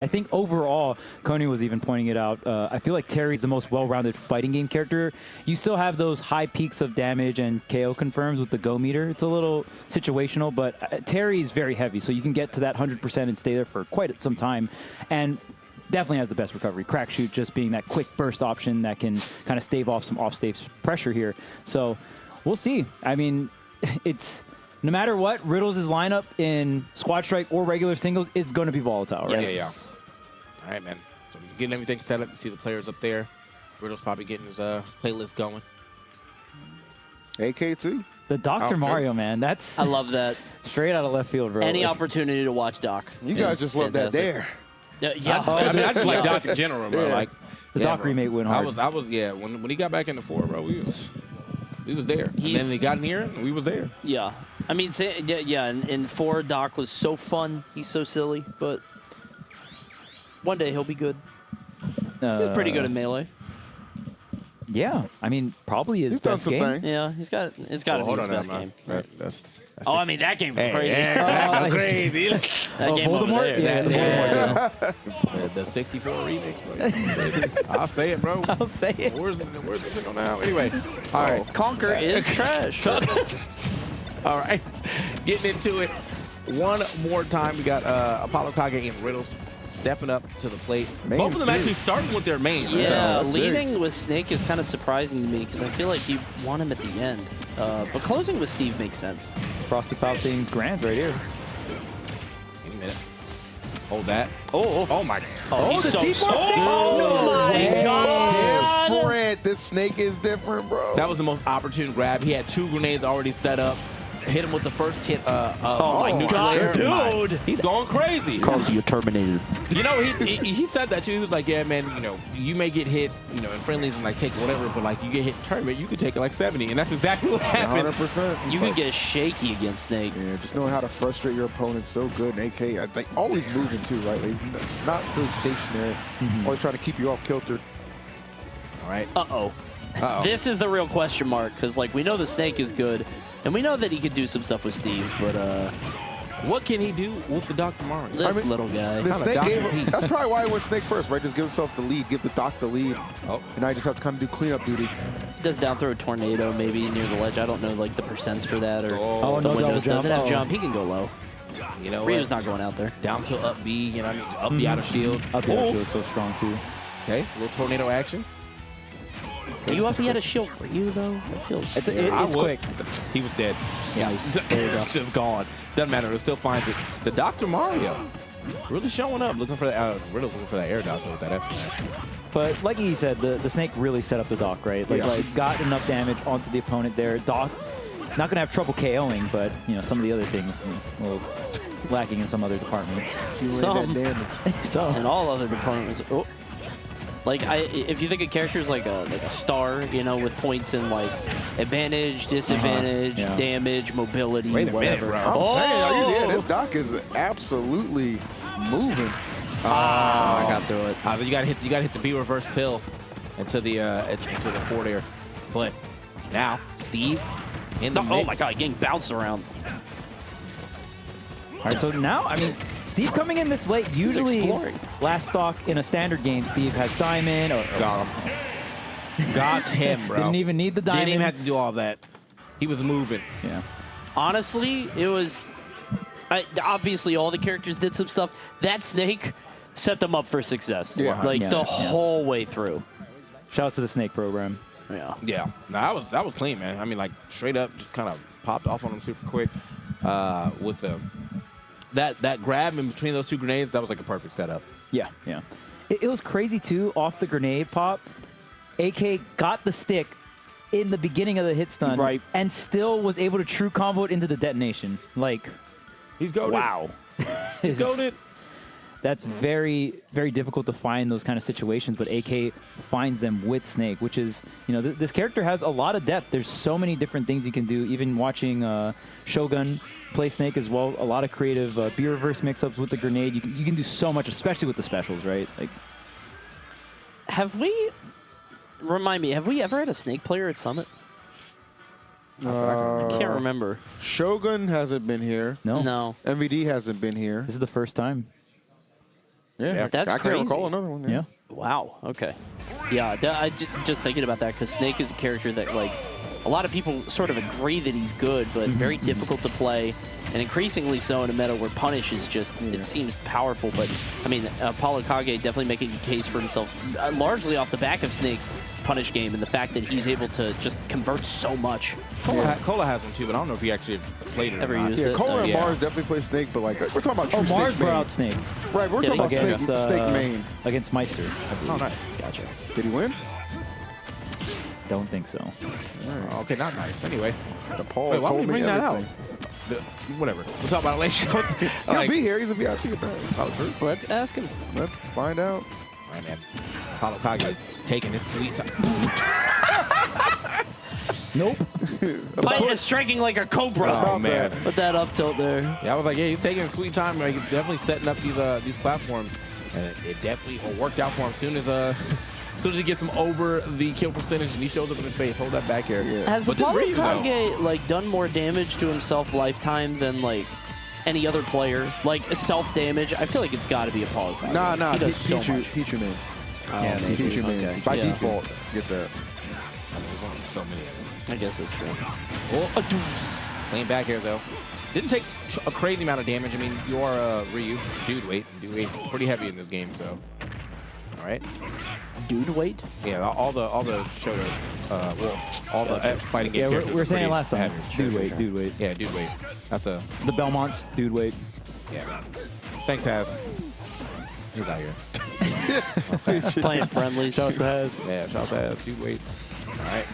I think overall, Coney was even pointing it out, I feel like Terry's the most well-rounded fighting game character. You still have those high peaks of damage and KO confirms with the go meter. It's a little situational, but Terry's very heavy, so you can get to that 100% and stay there for quite some time. And definitely has the best recovery. Crack shoot just being that quick burst option that can kind of stave off some off-stage pressure here. So we'll see. I mean, it's... No matter what, Riddles' lineup in Squad Strike or regular singles is going to be volatile, right? Yes. Yeah. All right, man. So we're getting everything set up. You see the players up there. Riddles probably getting his playlist going. AK too. The Dr. Mario, man. That's I love that. Straight out of left field, bro. Any opportunity to watch Doc. You guys just love that dare. Yeah. I mean, I just like Doc in general, bro. Yeah. Like The Doc remake went hard. I was, yeah. When he got back into 4, bro, we was there. And then he got in here, and we was there. Yeah. I mean, yeah, in 4, Doc was so fun. He's so silly, but one day he'll be good. He's pretty good in Melee. Yeah. I mean, probably his best game. Things. Yeah, it's got to be his best game. Right. That's Oh, I mean, that game was crazy. That's crazy. That game over Voldemort? there. Yeah, The 64 remix, bro. I'll say it, bro. I'll say it. Where's the signal now? Anyway, all right. Conquer is trash. All right, getting into it one more time. We got ApolloKage and Riddles stepping up to the plate. Mains Both of them too. actually starting with their mains. Yeah, that's leading with Snake is kind of surprising to me because I feel like you want him at the end. But closing with Steve makes sense. Frosty Faustein's Grand right here. Wait a minute. Hold that. Oh my. Oh, the he's C4 stick! Oh, my God! Different. This snake is different, bro. That was the most opportune grab. He had 2 grenades already set up. Hit him with the first hit. my neutral God, air. dude! He's going crazy. Calls you a Terminator. You know, he said that too. He was like, yeah, man, you know, you may get hit, you know, in friendlies and like take whatever, but like you get hit in tournament, you could take it like 70, and that's exactly what happened. 100%. You can get shaky against Snake. Yeah, just knowing how to frustrate your opponent so good. And AK, I think, always moving too, right? Like, it's not really stationary. Always trying to keep you off kilter. All right. Uh-oh. This is the real question mark, because like we know the Snake is good, and we know that he could do some stuff with Steve, but What can he do with the Dr. Mario? this little guy. The Kinda snake Doc game, is he? that's probably why he went snake first, right? Just give himself the lead, give the Doc the lead. Oh. And now he just has to kind of do cleanup duty. Does down throw a tornado maybe near the ledge. I don't know like the percents for that or Oh, the no double windows. jump. Doesn't have Oh. jump. He can go low. You know Rio's what? not going out there. Down to up B, you know what I mean? Up B out of shield. Up there feels so strong, too. Okay, a little tornado action. Are you up? He had a shield for you though. It feels. It's would. quick. He was dead. Nice. It's just gone. Doesn't matter. It still finds it. The Dr. Mario really showing up, looking for that. Riddle's looking for that air dodge with that F smash. But like he said, the Snake really set up the Doc, right? Like got enough damage onto the opponent there. Doc not going to have trouble KOing, but you know some of the other things a little lacking in some other departments. Some. That damage. So And all other departments. Oh. Like if you think of characters like a star, you know, with points in like advantage, disadvantage, damage, mobility, Wait a minute, whatever. bro. I'm saying, are you there? This Doc is absolutely moving. I got through it. So you gotta hit the B reverse pill into the forward air. But now Steve in the mix. Oh my God, getting bounced around. all right, so now I mean. Steve coming in this late, usually exploring. last stock in a standard game, Steve has diamond. Got him. Got him, bro. Didn't even need the diamond. Didn't even have to do all that. He was moving. Yeah. Honestly, it was obviously all the characters did some stuff. That Snake set them up for success. Yeah. Like Yeah, the yeah. whole way through. Shouts to the Snake program. Yeah. Yeah. No, that was clean, man. I mean, like straight up, just kind of popped off on him super quick with the. That grab in between those 2 grenades, that was like a perfect setup. Yeah, yeah. It was crazy, too, off the grenade pop. AK got the stick in the beginning of the hit stun. Right. And still was able to true combo it into the detonation. Like, He's goated. wow. He's goated. That's very, very difficult to find those kind of situations, but AK finds them with Snake, which is, you know, this character has a lot of depth. There's so many different things you can do. Even watching Shogun play Snake as well, a lot of creative B reverse mix-ups with the grenade. You can do so much, especially with the specials, right? Like, Remind me, have we ever had a Snake player at Summit? I can't remember. Shogun hasn't been here. no. No. MVD hasn't been here. This is the first time. Yeah, That's I crazy. can't recall another one. Yeah. Wow. Okay. Yeah, I just thinking about that because Snake is a character that like a lot of people sort of agree that he's good, but very difficult to play, and increasingly so in a meta where punish is just it seems powerful. But I mean, ApolloKage definitely making a case for himself, largely off the back of Snake's punish game and the fact that he's able to just convert so much. Cola has one too, but I don't know if he actually played it Ever or not. used Yeah, it? Cola and Yeah. Mars definitely play Snake, but like we're talking about true Oh, Mars Snake brought main. out Snake Right, we're Did talking he? about against Snake main. against Meister. Oh, nice. Gotcha. Did he win? Don't think so. Oh, okay, not nice. Anyway, The Paul wait, why would told we me bring that out? everything. Whatever. We'll talk about it later. He'll Like, be here. He's a VIP event. oh, true. Let's ask him. Let's find out. All right, man. ApolloKage taking his sweet time. Nope. Fighting is striking like a cobra. Oh, man. Put that up tilt there. Yeah, I was like, yeah, he's taking his sweet time. Like, he's definitely setting up these platforms, and it definitely worked out for him. As soon as he gets him over the kill percentage and he shows up in his face, hold that back here. Yeah. Has But this Ryu, though- ApolloKage like done more damage to himself lifetime than like any other player? Like self damage? I feel like it's got to be ApolloKage. Nah. He does so Pichu much. Pichu mains. Yeah, maybe. Pichu mains. Okay. By Yeah. default, get that. I mean, there's only so many of them. I guess that's true. Oh, laying back here, though. Didn't take a crazy amount of damage. I mean, you are Ryu. Dude weight. Dude weight's pretty heavy in this game, so. All right. Dude, wait. Yeah, all the Shotos, all the fighting game Yeah, characters we're are saying pretty it last time. heavy. Dude weight. Yeah, dude weight. That's a, The Belmonts, dude weight. yeah. Thanks, Haz. He's out here. Playing friendlies. Shouts to Haz. Yeah, shout out to Haz. Dude weight. All right.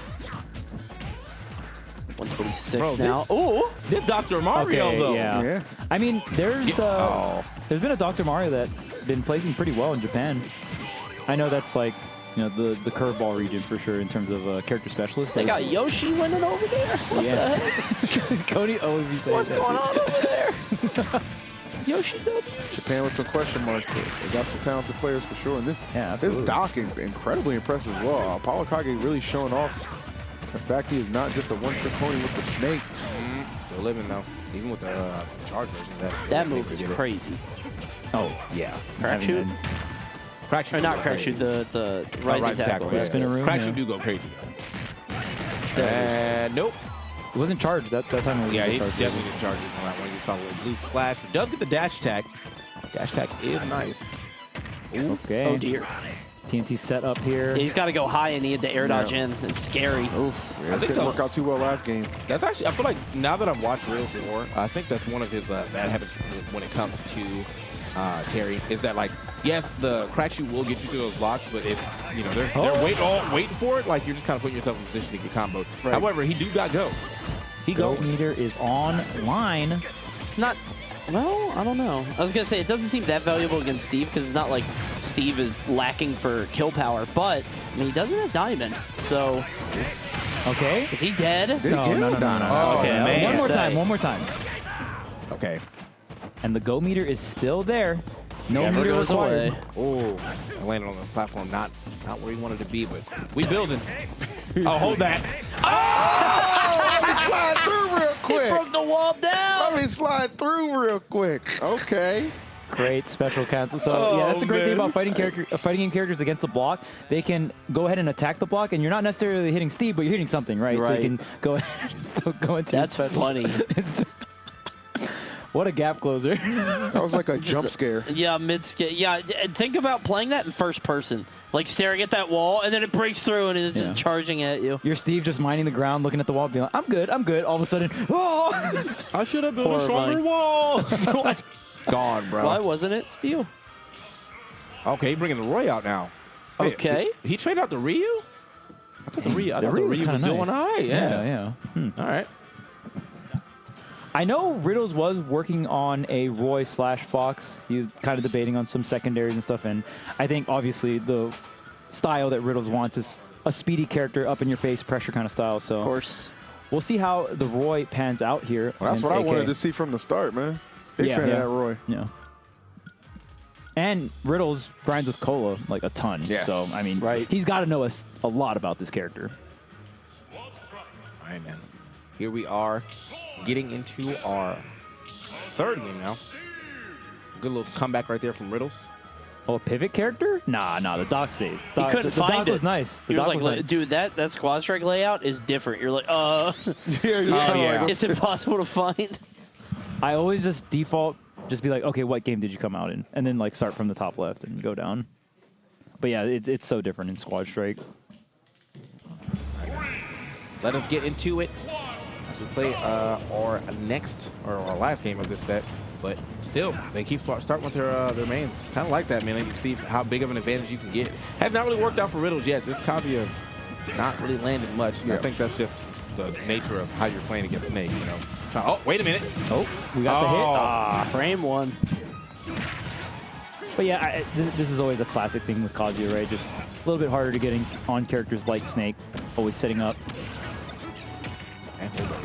126 Bro, now. Ooh. This Dr. Mario, Okay, though. yeah. Yeah. I mean, there's Oh. there's been a Dr. Mario that's been placing pretty well in Japan. I know that's like, you know, the curveball region for sure in terms of character specialists. They got Yoshi winning over there. What the heck? Cody always be saying What's that. going on over there? Yoshi W. Japan with some question marks, but they got some talented players for sure. And this absolutely. Doc is incredibly impressive as well. ApolloKage really showing off the fact he is not just a one-trick pony with the snake. Still living, though. Even with the charge version. That move is crazy. Oh, yeah. Crack shoot? Crack shoot. Or not crack shoot, the rising tackle. Yeah. Spinaroo, Crack yeah. shoot do go crazy, though. There Nope. It wasn't charged that time. It was Yeah, he charged. definitely didn't charge it on that one. You saw a little blue flash. But does get the dash attack. Dash attack is nice. Okay. Oh, dear. TNT set up here. Yeah, he's got to go high and need the air dodge Yeah. in. It's scary. Oof. Yeah, I it think didn't work out too well last game. That's actually, I feel like now that I've watched Riddles more, I think that's one of his bad habits when it comes to Terry, is that like, yes, the crack shoot will get you to those blocks, but if, you know, they're waiting for it, like you're just kind of putting yourself in position to get comboed. Right. However, he do got go. Go meter is online. It's not... Well, I don't know. I was going to say, it doesn't seem that valuable against Steve because it's not like Steve is lacking for kill power, but I mean, he doesn't have Diamond, so... Okay. Is he dead? Did he No, get no, him? no, no, no. Oh, Okay, man. one more Say. time. One more time. Okay. And the go meter is still there. No Never meter goes required. away. Oh, I landed on the platform, not where he wanted to be, but we building. Oh, hold that. Let me slide through real quick. Broke the wall down! Let me slide through real quick. Okay. Great special cancel. So Oh, yeah, that's the great thing man. about fighting game characters against the block. They can go ahead and attack the block, and you're not necessarily hitting Steve, but you're hitting something, right? So Right. you can go ahead and still go into. That's funny. What a gap closer. That was like a jump scare. Yeah, mid-scale. Yeah, and think about playing that in first person. Like staring at that wall, and then it breaks through, and it's just Yeah. charging at you. You're Steve just minding the ground, looking at the wall, being like, I'm good, I'm good. All of a sudden, oh! I should have built a stronger Horrifying. wall. Gone, bro. Why wasn't it steel? Okay, bringing the Roy out now. Wait, Okay. He traded out the Ryu? I thought the Ryu, The Ryu was was kinda doing nice. all right. Yeah. yeah. All right. I know Riddles was working on a Roy/Fox. He was kind of debating on some secondaries and stuff, and I think obviously the style that Riddles wants is a speedy character, up in your face, pressure kind of style. So Of course. we'll see how the Roy pans out here. Well, that's against what I AK. wanted to see from the start, man. Big fan of that Roy. Yeah. And Riddles grinds with Cola like a ton. Yes. So, I mean, Right. he's got to know a lot about this character. All right, man. Here we are getting into our third game now. Good little comeback right there from Riddles. Oh, a pivot character? Nah, the dock stays. He couldn't find dock it. was nice. He was like, nice. dude, that squad strike layout is different. You're like, Yeah, you're kinda like, it's impossible to find. I always just default, just be like, okay, what game did you come out in? And then like start from the top left and go down. But yeah, it's so different in Squad Strike. Let us get into it as we play our last game of this set. But still, they keep starting with their mains. Kind of like that, man. You see how big of an advantage you can get. Has not really worked out for Riddles yet. This Kazuya's not really landed much. Yeah. I think that's just the nature of how you're playing against Snake, you know. Oh, wait a minute. Oh, we got the hit. Frame one. But yeah, this is always a classic thing with Kazuya, right? Just a little bit harder to get on characters like Snake, always setting up. And hold on.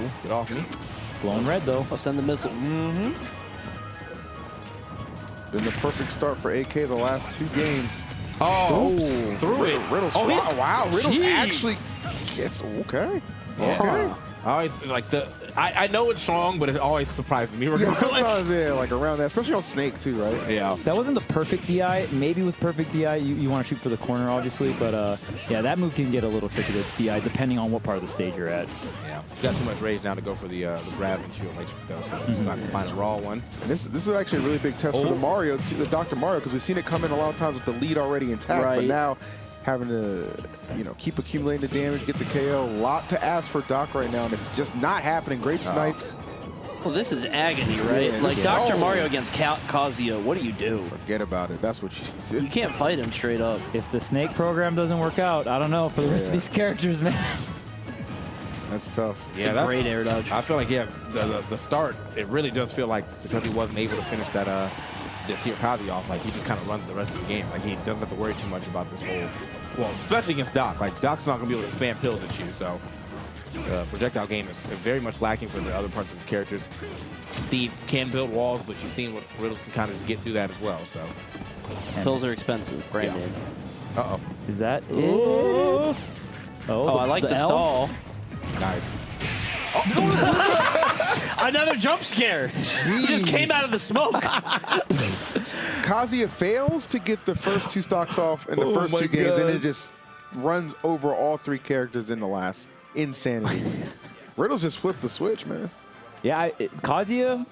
Ooh, get off me. Glowing red, though. I'll send the missile. been the perfect start for AK the last 2 games. Oh, Oops. through it. Riddles. Oh, he's- Wow, Riddles Jeez. actually gets okay. Yeah. Okay. I always like I know it's strong, but it always surprises me. Yeah, Regardless. sometimes, yeah, like around that, especially on Snake too, right? Yeah. That wasn't the perfect DI. Maybe with perfect DI, you want to shoot for the corner, obviously. But yeah, that move can get a little tricky to DI depending on what part of the stage you're at. Yeah. You got too much rage now to go for the grab and shield matrix though, so it's not gonna find a raw one. And this is actually a really big test for the Mario, the Dr. Mario, because we've seen it come in a lot of times with the lead already intact, but Right. now having to, keep accumulating the damage, get the KO. A lot to ask for Doc right now, and it's just not happening. Great snipes. Well, this is agony, right? Yeah, like yeah. Dr. Oh. Mario against Kazuya. What do you do? Forget about it. That's what you did. You can't fight him straight up. If the Snake program doesn't work out, I don't know for the rest of Yeah. these characters, man. That's tough. Yeah, a that's great air dodge. I feel like the start, it really does feel like because he wasn't able to finish that this here Kazi off, like he just kind of runs the rest of the game. Like he doesn't have to worry too much about this whole, well, especially against Doc. Like Doc's not gonna be able to spam pills at you, so the projectile game is very much lacking for the other parts of his characters. Steve can build walls, but you've seen what Riddles can kind of just get through that as well. So, Pills are expensive. Brand name. uh-oh, Is that it? Oh, Oh, I like the L? stall. nice. Another jump scare. He just came out of the smoke. Kazuya fails to get the first 2 stocks off in the first my 2 games, and God. it just runs over all 3 characters in the last. Insanity. Riddles just flipped the switch, man. Yeah, Kazuya,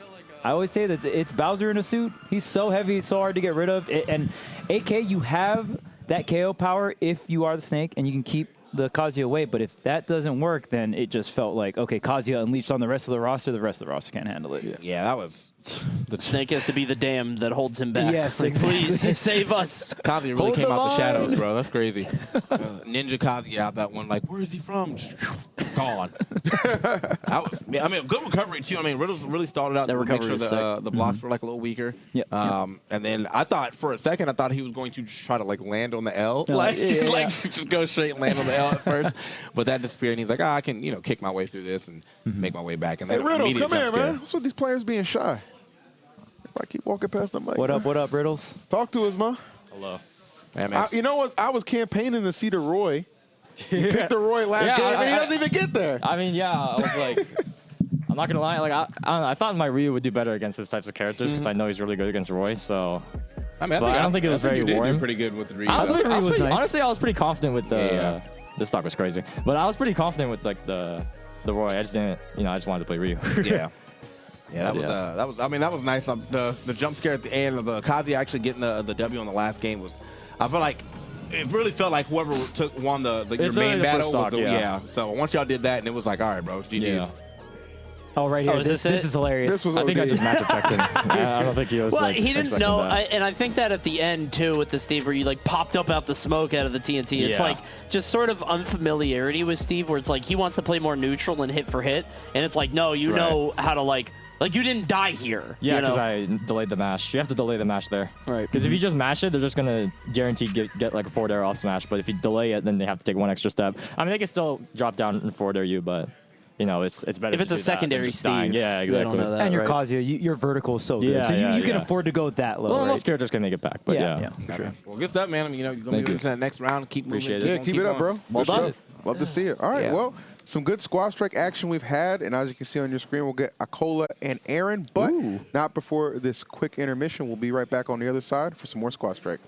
I always say that it's Bowser in a suit. He's so heavy, so hard to get rid of. And AK, you have that KO power if you are the Snake, and you can keep the Kazuya away. But if that doesn't work, then it just felt like, okay, Kazuya unleashed on the rest of the roster can't handle it. Yeah, that was The Snake has to be the dam that holds him back. Yes, Like, exactly. Please save us. Kazuya really Hold came the out the line. shadows, bro. That's crazy. Ninja Kazuya out that one, like, where is he from? Gone. That was, I mean, good recovery too. I mean, Riddles really stalled it out That to make recovery sure was the blocks were like a little weaker. Yep, And then I thought for a second, I thought he was going to just try to like land on the L, like yeah. just go straight and land on the L at first. But that disappeared, and he's like, I can kick my way through this and make my way back. And Hey, then Riddles, immediate come here, jump scare. man. What's with these players being shy? If I keep walking past the mic. What man. up, Riddles? Talk to us, man. Hello. Yeah, man. You know what? I was campaigning to see the Roy. You picked the Roy last Yeah, game, and he I- doesn't even get there. I mean, yeah, I was like, I'm not gonna lie, like I don't know, I thought my Ryu would do better against this types of characters because I know he's really good against Roy. So I mean, but I don't think it was very you did do warm. pretty good with the read. I was Ryu was pretty, nice. honestly, I was pretty confident with the. Yeah. This talk was crazy, but I was pretty confident with like the Roy. I just didn't, I just wanted to play Ryu. Yeah. Yeah, that was Yeah. that was. I mean, that was nice. The jump scare at the end of the Kazi actually getting the W on the last game was. I feel like it really felt like whoever won your It's main really the battle first was stock, the yeah. So once y'all did that, and it was like, all right, bro, GG's. Yeah. Oh, right here. Oh, is this this it? is hilarious. This was I think I OD. just matchup checked him. I don't think he was. Well, like, he didn't expecting know, that. and I think that at the end too with the Steve, where you like popped up out the smoke out of the TNT. It's Yeah. like just sort of unfamiliarity with Steve, where it's like he wants to play more neutral and hit for hit, and it's like, no, you Right. know how to like you didn't die here. Yeah, you know? because I delayed the mash. You have to delay the mash there. Right. Because if you just mash it, they're just going to guaranteed get like a forward air off smash. But if you delay it, then they have to take one extra step. I mean, they can still drop down and forward air you, but, it's better If it's to a do that than secondary just dying. Steve, Yeah, they don't exactly. know that. and your right. Kazuya, your vertical is so good. Yeah, So you can yeah. afford to go that low, Well, right? most characters can make it back, but yeah. for sure. Well, good stuff, man. I mean, you're going to Thank move you. into that next round. Keep moving. Appreciate it. Yeah, keep it up, bro. Well Good done. stuff. Love to see it. All right, Yeah. well, some good squad strike action we've had, and as you can see on your screen, we'll get Akola and Aaron, but not before this quick intermission. We'll be right back on the other side for some more squad strike.